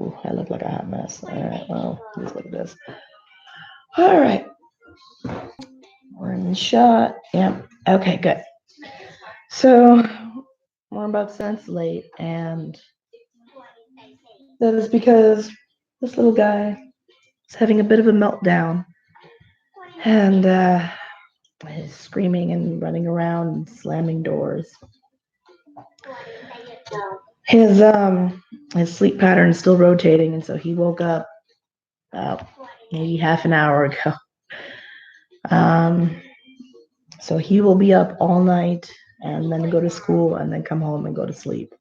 Ooh, I look like a hot mess. All right, well, just look at this. All right, we're in the shot. Yep. Okay, good. So we're about cents late, and that is because this little guy is having a bit of a meltdown, and he's screaming and running around and slamming doors. His his sleep pattern is still rotating, and so he woke up about maybe half an hour ago. Um, so he will be up all night and then go to school and then come home and go to sleep.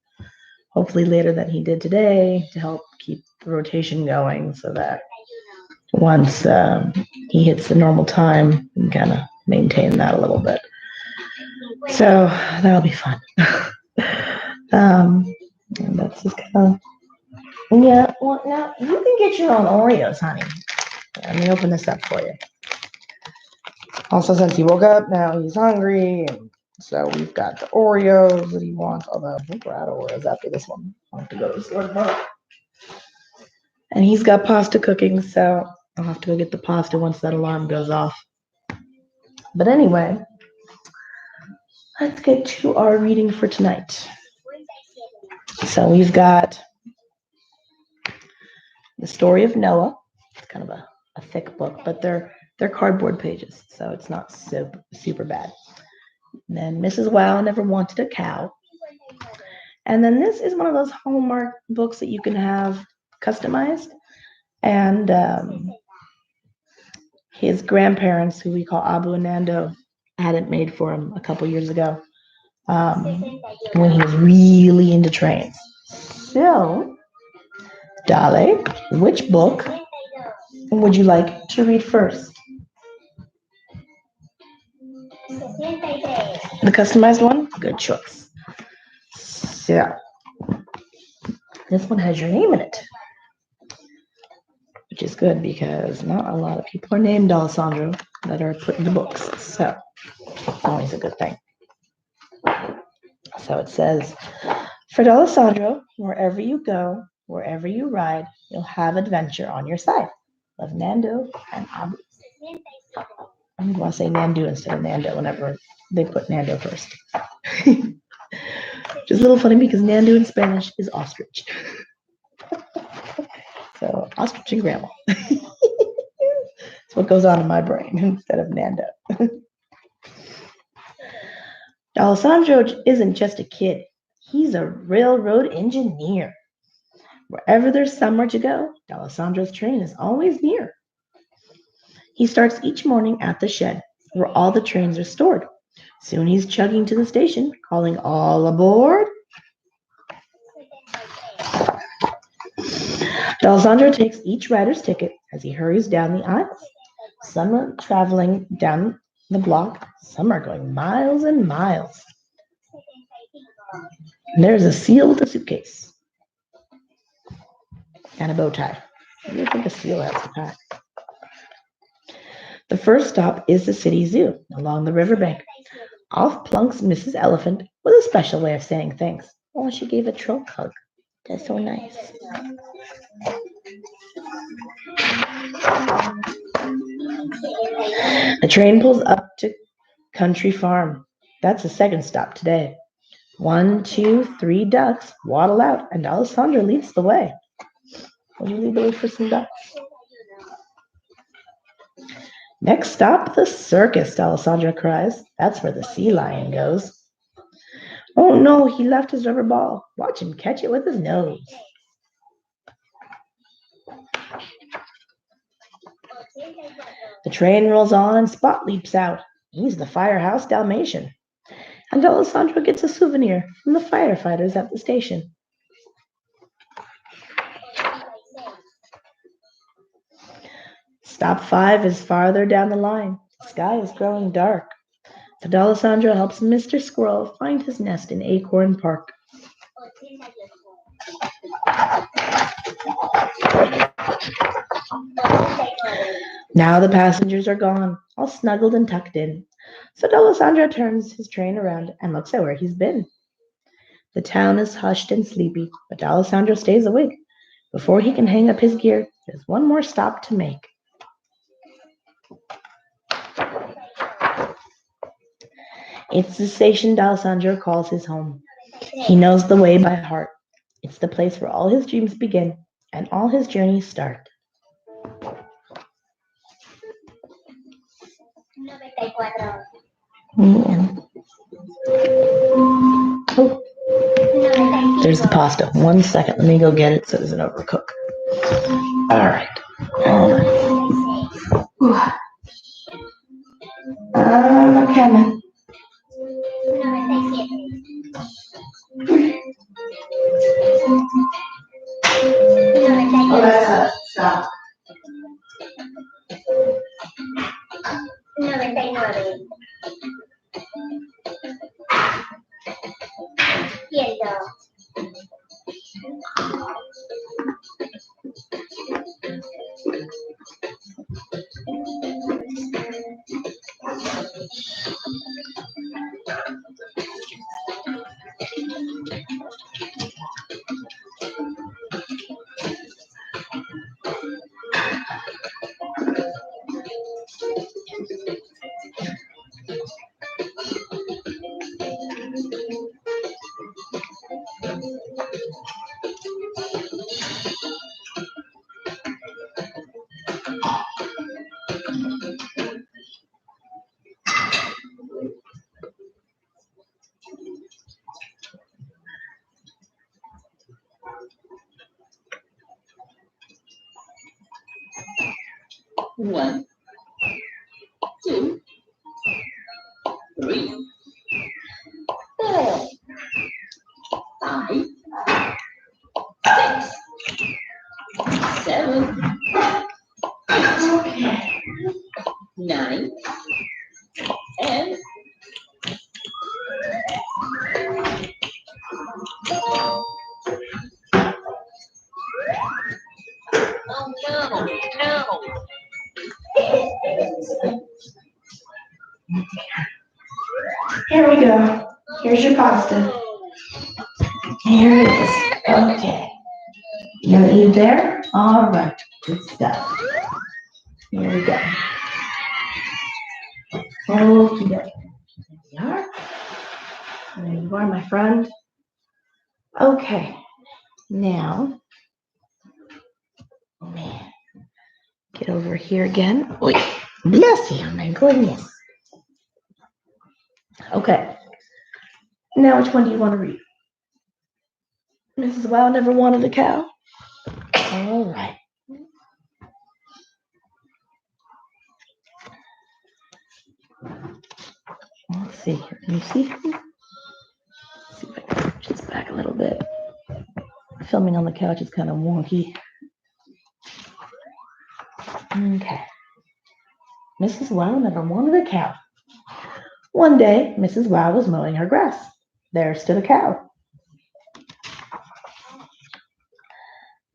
Hopefully later than he did today to help keep the rotation going so that once he hits the normal time, we can kind of maintain that a little bit. So that'll be fun. And that's just kind of, yeah, well, now you can get your own Oreos, honey. Let me open this up for you. Also, since he woke up, now he's hungry. And so we've got the Oreos that he wants. Although I think we're out of Oreos after this one. I'll have to go to the store tomorrow. And he's got pasta cooking, so I'll have to go get the pasta once that alarm goes off. But anyway, let's get to our reading for tonight. So we've got the story of Noah. It's kind of a thick book, but they're cardboard pages, so it's not super bad. And then Mrs. Wow never wanted a cow. And then this is one of those Hallmark books that you can have customized. And his grandparents, who we call Abu and Nando, had it made for him a couple years ago when he was really into trains. So, Dale, which book would you like to read first? The customized one? Good choice. So, this one has your name in it, which is good because not a lot of people are named Alessandro that are put in the books. So, always a good thing. So it says, for Alessandro, wherever you go, wherever you ride, you'll have adventure on your side. Love, Nando and Abu. I'm going to say Nandu instead of Nando whenever they put Nando first. Which is a little funny because Nandu in Spanish is ostrich. So ostrich and grandma. That's what goes on in my brain instead of Nando. Alessandro isn't just a kid. He's a railroad engineer. Wherever there's somewhere to go, Alessandro's train is always near. He starts each morning at the shed where all the trains are stored. Soon he's chugging to the station, calling all aboard. Alessandro takes each rider's ticket as he hurries down the aisles. Some are traveling down the block, some are going miles and miles. And there's a seal with a suitcase and a bow tie. What do you think a seal has to pack? The first stop is the city zoo along the riverbank. Off plunks Mrs. Elephant with a special way of saying thanks. Oh, she gave a trunk hug. That's so nice. The train pulls up to Country Farm. That's the second stop today. 1, 2, 3 ducks waddle out, and Alessandra leads the way. Will you lead the way for some ducks? Next stop, the circus, Alessandra cries. That's where the sea lion goes. Oh no, he left his rubber ball. Watch him catch it with his nose. The train rolls on and Spot leaps out. He's the firehouse Dalmatian. And Alessandro gets a souvenir from the firefighters at the station. Stop 5 is farther down the line. The sky is growing dark. But Alessandro helps Mr. Squirrel find his nest in Acorn Park. Now the passengers are gone, all snuggled and tucked in. So Alessandro turns his train around and looks at where he's been. The town is hushed and sleepy, but Alessandro stays awake. Before he can hang up his gear, there's one more stop to make. It's the station D'Alessandro calls his home. He knows the way by heart. It's the place where all his dreams begin and all his journeys start. Oh, there's the pasta. 1 second. Let me go get it so it doesn't overcook. All right. I'm coming. Oh, that's a stop. One, two, three, 4, 5, 6, 7, 8, 9, 10. Oh no, no. Here we go. Here's your pasta. Here it is. Okay. You gonna eat there? All right. Good stuff. Here we go. Okay. There you are. There you are, my friend. Okay. Now, man, get over here again. Wait. Bless you, my goodness. Okay. Now, which one do you want to read? Mrs. Wow never wanted a cow. All right. Let's see here. Can you see? Let's see if I can switch this back a little bit. Filming on the couch is kind of wonky. Okay. Mrs. Wow never wanted a cow. One day, Mrs. Wow was mowing her grass. There stood a cow.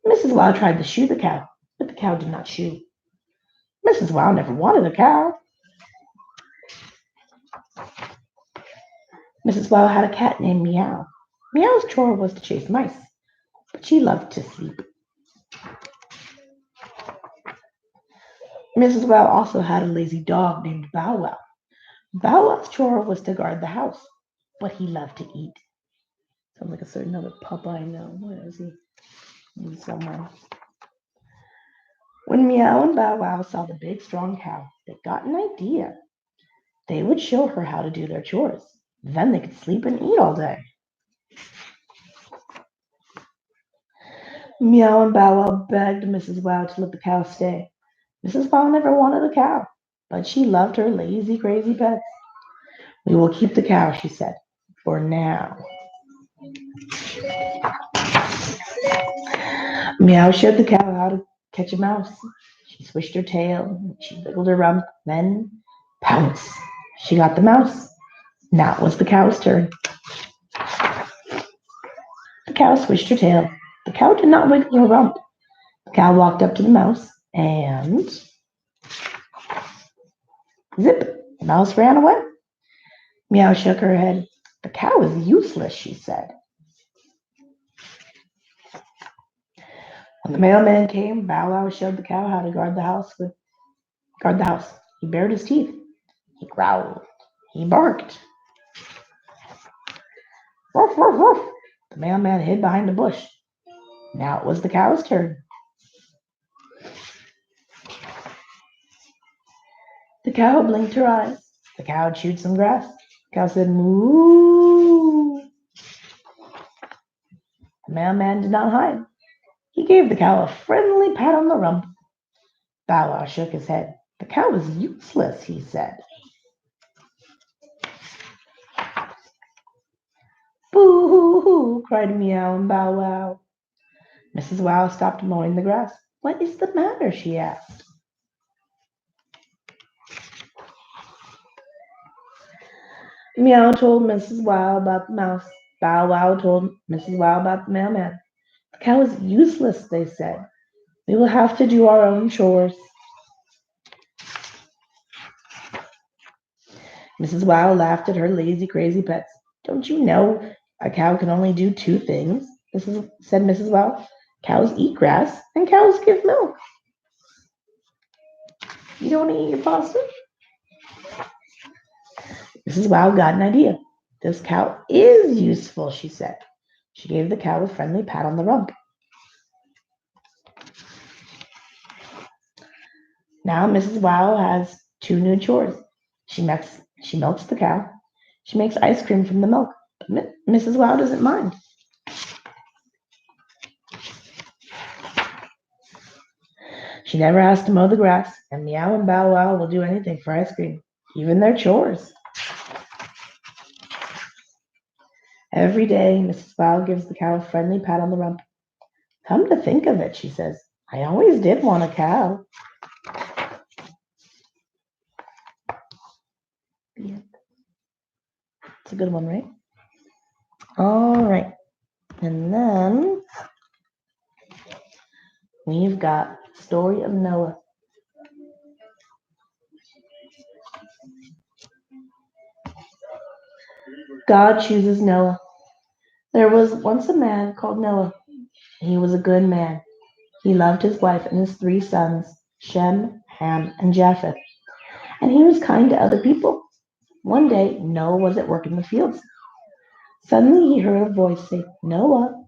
Mrs. Wow tried to shoe the cow, but the cow did not shoe. Mrs. Wow never wanted a cow. Mrs. Wow had a cat named Meow. Meow's chore was to chase mice, but she loved to sleep. Mrs. Wow also had a lazy dog named Bow Wow. Bow Wow's chore was to guard the house, but he loved to eat. Sounds like a certain other pup I know. Where is he? He's somewhere. When Meow and Bow Wow saw the big, strong cow, they got an idea. They would show her how to do their chores. Then they could sleep and eat all day. Meow and Bow Wow begged Mrs. Wow to let the cow stay. Mrs. Wow never wanted a cow, but she loved her lazy, crazy pets. We will keep the cow, she said, for now. Meow showed the cow how to catch a mouse. She swished her tail, she wiggled her rump, then pounce. She got the mouse. Now it was the cow's turn. The cow swished her tail. The cow did not wiggle her rump. The cow walked up to the mouse and zip, the mouse ran away. Meow shook her head. The cow is useless, she said. When the mailman came, Bow Wow showed the cow how to guard the house. He bared his teeth. He growled. He barked. Ruff, ruff, ruff. The mailman hid behind a bush. Now it was the cow's turn. The cow blinked her eyes. The cow chewed some grass. The cow said, moo. The mailman did not hide. He gave the cow a friendly pat on the rump. Bow Wow shook his head. The cow was useless, he said. Boo-hoo-hoo, cried Meow and Bow Wow. Mrs. Wow stopped mowing the grass. What is the matter? She asked. Meow told Mrs. Wow about the mouse. Bow Wow told Mrs. Wow about the mailman. The cow is useless, they said. We will have to do our own chores. Mrs. Wow laughed at her lazy, crazy pets. Don't you know a cow can only do two things? Said Mrs. Wow. Cows eat grass and cows give milk. You don't want to eat your pasta? Mrs. Wow got an idea. This cow is useful, she said. She gave the cow a friendly pat on the rump. Now Mrs. Wow has two new chores. She milks the cow. She makes ice cream from the milk. But Mrs. Wow doesn't mind. She never has to mow the grass, and Meow and Bow Wow will do anything for ice cream, even their chores. Every day, Mrs. Wow gives the cow a friendly pat on the rump. Come to think of it, she says, I always did want a cow. It's a good one, right? All right. And then we've got Story of Noah. God chooses Noah. There was once a man called Noah. He was a good man. He loved his wife and his three sons, Shem, Ham, and Japheth, and he was kind to other people. One day, Noah was at work in the fields. Suddenly, he heard a voice say, Noah.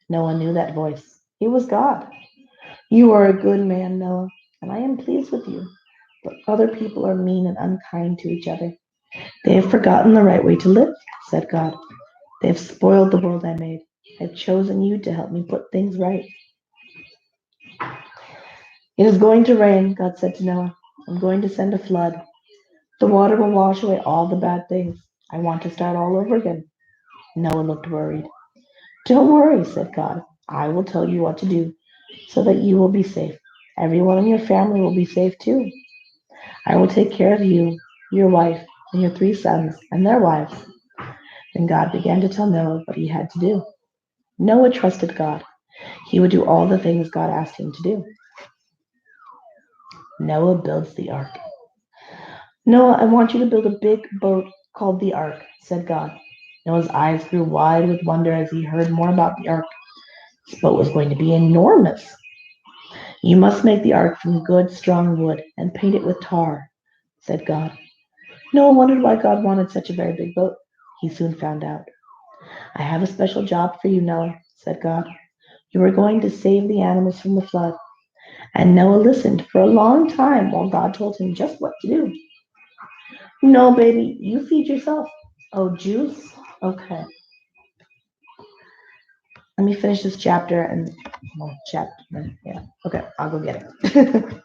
Noah knew that voice. It was God. You are a good man, Noah, and I am pleased with you. But other people are mean and unkind to each other. They have forgotten the right way to live, said God. They have spoiled the world I made. I've chosen you to help me put things right. It is going to rain, God said to Noah. I'm going to send a flood. The water will wash away all the bad things. I want to start all over again. Noah looked worried. Don't worry, said God. I will tell you what to do so that you will be safe. Everyone in your family will be safe too. I will take care of you, your wife, and your three sons and their wives. Then God began to tell Noah what he had to do. Noah trusted God. He would do all the things God asked him to do. Noah builds the ark. Noah, I want you to build a big boat called the ark, said God. Noah's eyes grew wide with wonder as he heard more about the ark. This boat was going to be enormous. You must make the ark from good, strong wood and paint it with tar, said God. Noah wondered why God wanted such a very big boat. He soon found out. I have a special job for you, Noah, said God. You are going to save the animals from the flood. And Noah listened for a long time while God told him just what to do. No, baby, you feed yourself. Oh, juice? Okay. Let me finish this chapter and yeah. Okay, I'll go get it.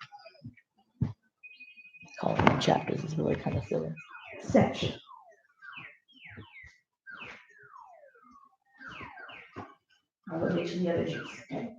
Calling them chapters is really kind of silly. Section. I'll go get you the other juice. Okay.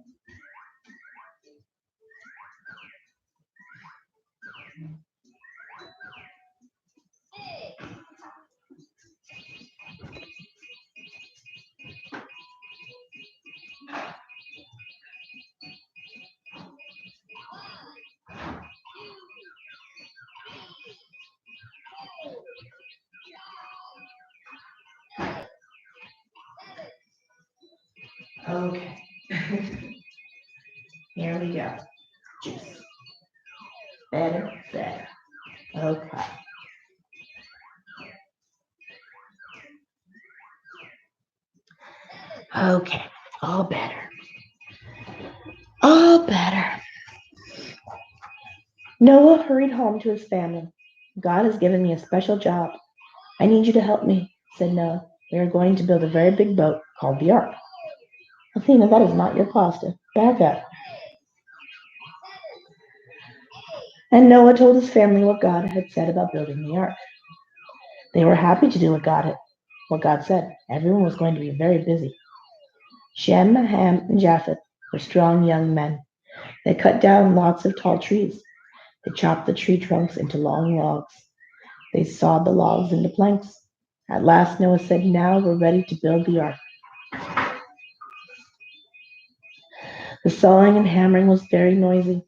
Okay. Here we go. Juice. Better, better. Okay. Okay. All better. All better. Noah hurried home to his family. God has given me a special job. I need you to help me, said Noah. We are going to build a very big boat called the Ark. Athena, that is not your pasta. Back up. And Noah told his family what God had said about building the ark. They were happy to do what God said. Everyone was going to be very busy. Shem, Ham, and Japheth were strong young men. They cut down lots of tall trees. They chopped the tree trunks into long logs. They sawed the logs into planks. At last Noah said, now we're ready to build the ark. The sawing and hammering was very noisy.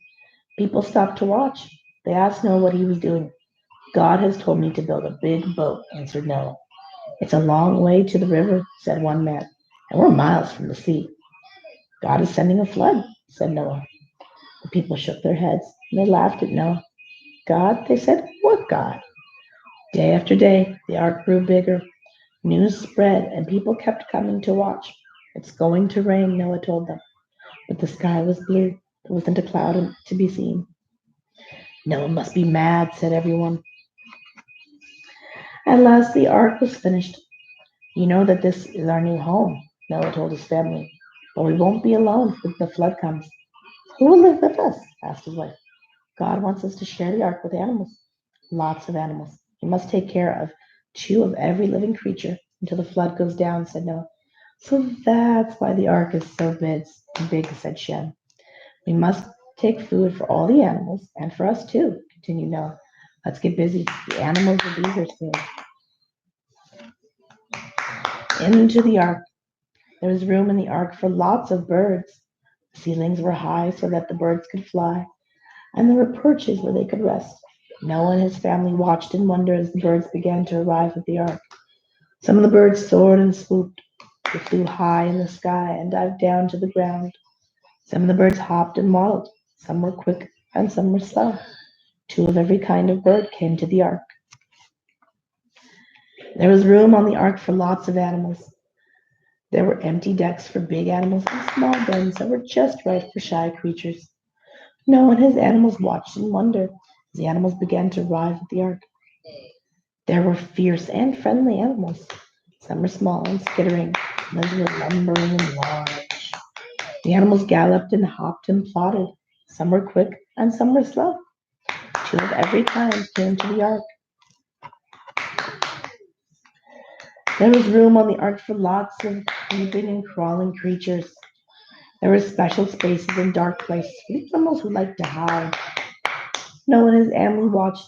People stopped to watch. They asked Noah what he was doing. God has told me to build a big boat, answered Noah. It's a long way to the river, said one man, and we're miles from the sea. God is sending a flood, said Noah. The people shook their heads and they laughed at Noah. God, they said, what God? Day after day, the ark grew bigger. News spread and people kept coming to watch. It's going to rain, Noah told them. But the sky was blue. There wasn't a cloud to be seen. Noah must be mad, said everyone. At last the ark was finished. You know that this is our new home, Noah told his family. But we won't be alone when the flood comes. Who will live with us? Asked his wife. God wants us to share the ark with animals. Lots of animals. He must take care of two of every living creature until the flood goes down, said Noah. So that's why the ark is so big, said Shem. We must take food for all the animals and for us too, continued Noah. Let's get busy. The animals will be here soon. Into the ark. There was room in the ark for lots of birds. The ceilings were high so that the birds could fly, and there were perches where they could rest. Noah and his family watched in wonder as the birds began to arrive at the ark. Some of the birds soared and swooped. They flew high in the sky and dived down to the ground. Some of the birds hopped and waddled. Some were quick and some were slow. Two of every kind of bird came to the ark. There was room on the ark for lots of animals. There were empty decks for big animals and small dens that were just right for shy creatures. Noah and his animals watched in wonder as the animals began to arrive at the ark. There were fierce and friendly animals. Some were small and skittering, and others were lumbering and large. The animals galloped and hopped and plodded. Some were quick and some were slow. Two of every kind came to the ark. There was room on the ark for lots of creeping and crawling creatures. There were special spaces and dark places for the animals who liked to hide. Noah and his family watched.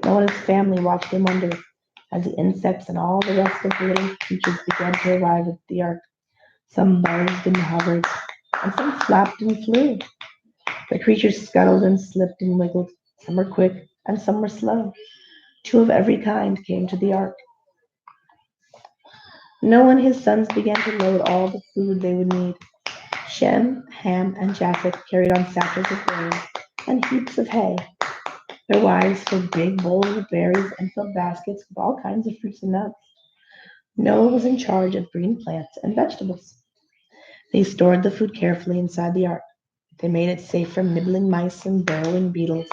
Noah and his family watched in wonder as the insects and all the rest of the little creatures began to arrive at the ark. Some buzzed and hovered, and some flapped and flew. The creatures scuttled and slipped and wiggled. Some were quick and some were slow. Two of every kind came to the ark. Noah and his sons began to load all the food they would need. Shem, Ham, and Japheth carried on satchels of grain and heaps of hay. Their wives filled big bowls of berries and filled baskets with all kinds of fruits and nuts. Noah was in charge of green plants and vegetables. They stored the food carefully inside the ark. They made it safe from nibbling mice and burrowing beetles.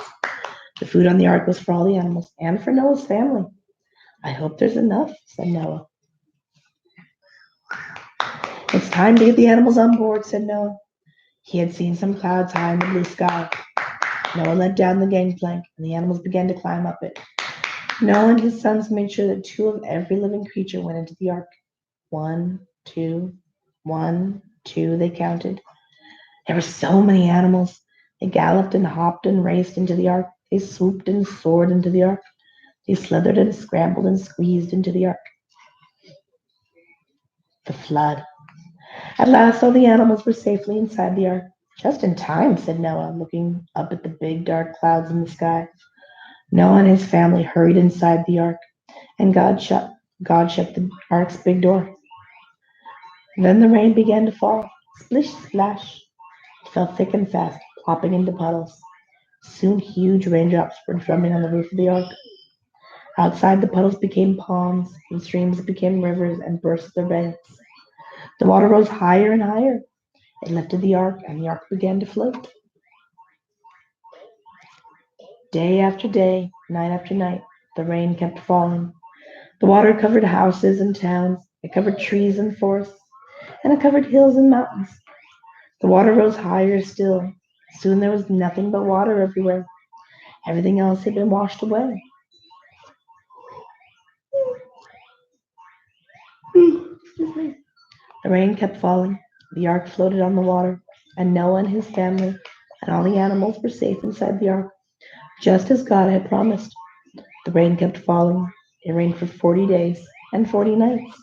The food on the ark was for all the animals and for Noah's family. I hope there's enough, said Noah. It's time to get the animals on board, said Noah. He had seen some clouds high in the blue sky. Noah let down the gangplank, and the animals began to climb up it. Noah and his sons made sure that two of every living creature went into the ark. 1, 2, 1, 2, they counted. There were so many animals. They galloped and hopped and raced into the ark. They swooped and soared into the ark. They slithered and scrambled and squeezed into the ark. The flood. At last all the animals were safely inside the ark. Just in time, said Noah, looking up at the big dark clouds in the sky. Noah and his family hurried inside the ark, and God shut the ark's big door. Then the rain began to fall. Splish splash. fell thick and fast, plopping into puddles. Soon huge raindrops were drumming on the roof of the ark. Outside, the puddles became ponds, and streams became rivers and burst their banks. The water rose higher and higher. It lifted the ark, and the ark began to float. Day after day, night after night, the rain kept falling. The water covered houses and towns. It covered trees and forests, and it covered hills and mountains. The water rose higher still. Soon there was nothing but water everywhere. Everything else had been washed away. The rain kept falling. The ark floated on the water, and Noah and his family and all the animals were safe inside the ark, just as God had promised. The rain kept falling. It rained for 40 days and 40 nights.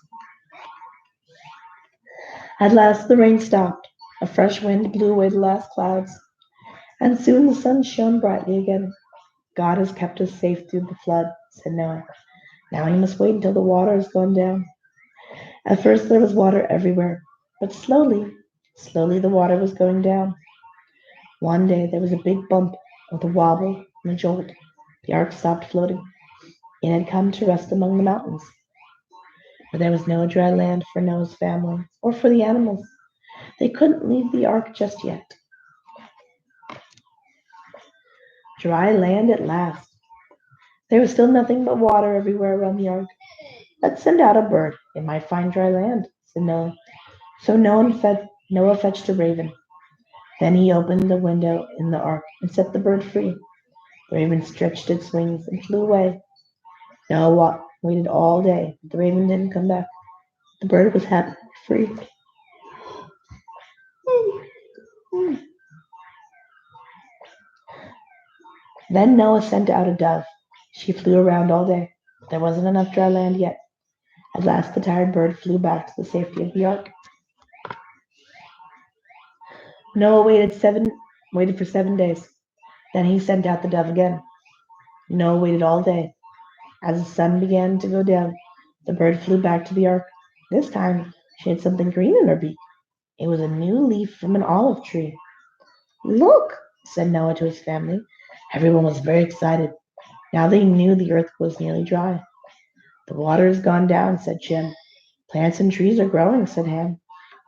At last the rain stopped. A fresh wind blew away the last clouds, and soon the sun shone brightly again. God has kept us safe through the flood, said Noah. Now we must wait until the water has gone down. At first there was water everywhere, but slowly the water was going down. One day there was a big bump with a wobble and a jolt. The ark stopped floating. It had come to rest among the mountains, but there was no dry land for Noah's family or for the animals. They couldn't leave the ark just yet. Dry land at last. There was still nothing but water everywhere around the ark. Let's send out a bird. It might find dry land, said Noah. So Noah fetched a raven. Then he opened the window in the ark and set the bird free. The raven stretched its wings and flew away. Noah waited all day, but the raven didn't come back. The bird was happy, free. Then Noah sent out a dove. She flew around all day. There wasn't enough dry land yet. At last the tired bird flew back to the safety of the ark. Noah waited for 7 days. Then he sent out the dove again. Noah waited all day. As the sun began to go down, the bird flew back to the ark. This time she had something green in her beak. It was a new leaf from an olive tree. Look, said Noah to his family. Everyone was very excited. Now they knew the earth was nearly dry. The water has gone down, said Shem. Plants and trees are growing, said Ham.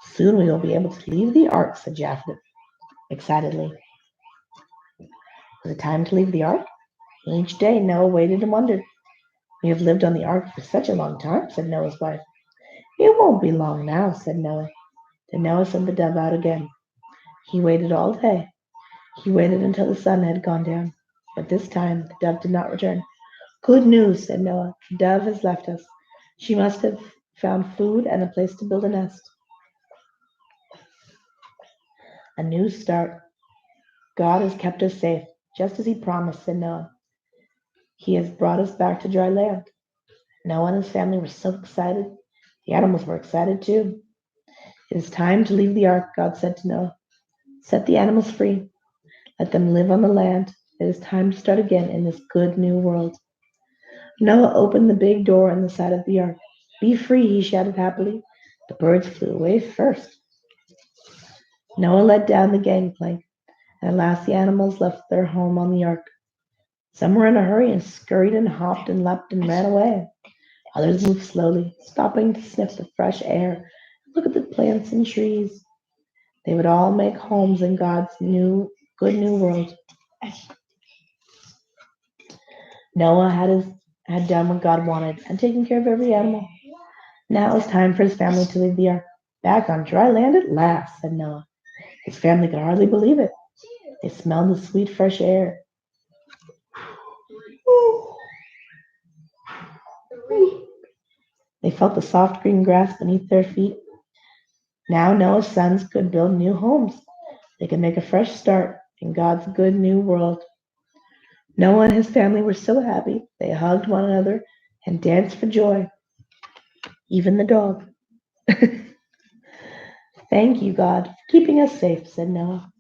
Soon we will be able to leave the ark, said Japheth excitedly. Was it time to leave the ark? Each day Noah waited and wondered. We have lived on the ark for such a long time, said Noah's wife. It won't be long now, said Noah. Then Noah sent the dove out again. He waited all day. He waited until the sun had gone down. But this time the dove did not return. Good news, said Noah. The dove has left us. She must have found food and a place to build a nest. A new start. God has kept us safe, just as he promised, said Noah. He has brought us back to dry land. Noah and his family were so excited. The animals were excited too. It is time to leave the ark, God said to Noah. Set the animals free. Let them live on the land. It is time to start again in this good new world. Noah opened the big door on the side of the ark. Be free, he shouted happily. The birds flew away first. Noah let down the gangplank, and at last the animals left their home on the ark. Some were in a hurry and scurried and hopped and leapt and ran away. Others moved slowly, stopping to sniff the fresh air and look at the plants and trees. They would all make homes in God's good new world. Noah had done what God wanted and taken care of every animal. Now it was time for his family to leave the ark. Back on dry land at last, said Noah. His family could hardly believe it. They smelled the sweet fresh air. They felt the soft green grass beneath their feet. Now Noah's sons could build new homes. They could make a fresh start in God's good new world. Noah and his family were so happy. They hugged one another and danced for joy. Even the dog. Thank you, God, for keeping us safe, said Noah.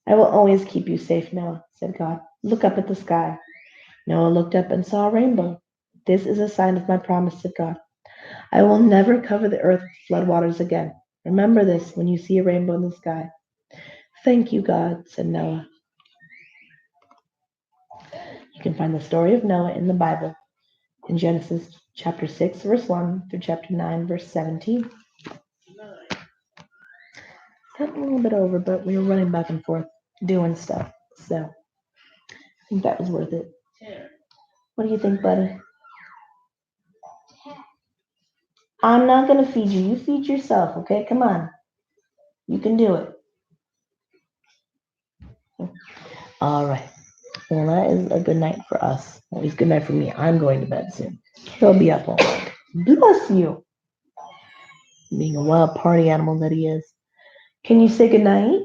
I will always keep you safe, Noah, said God. Look up at the sky. Noah looked up and saw a rainbow. This is a sign of my promise, said God. I will never cover the earth with floodwaters again. Remember this when you see a rainbow in the sky. Thank you, God, said Noah. You can find the story of Noah in the Bible in Genesis chapter 6, verse 1 through chapter 9, verse 17. Got a little bit over, but we were running back and forth doing stuff. So I think that was worth it. What do you think, buddy? I'm not going to feed you. You feed yourself, okay? Come on. You can do it. All right. Well, that is a good night for us. At least good night for me. I'm going to bed soon. He'll be up all night. Bless you. Being a wild party animal that he is. Can you say good night?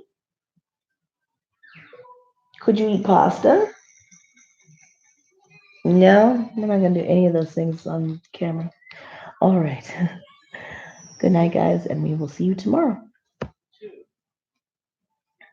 Could you eat pasta? No, we're not going to do any of those things on camera. All right. Good night, guys, and we will see you tomorrow.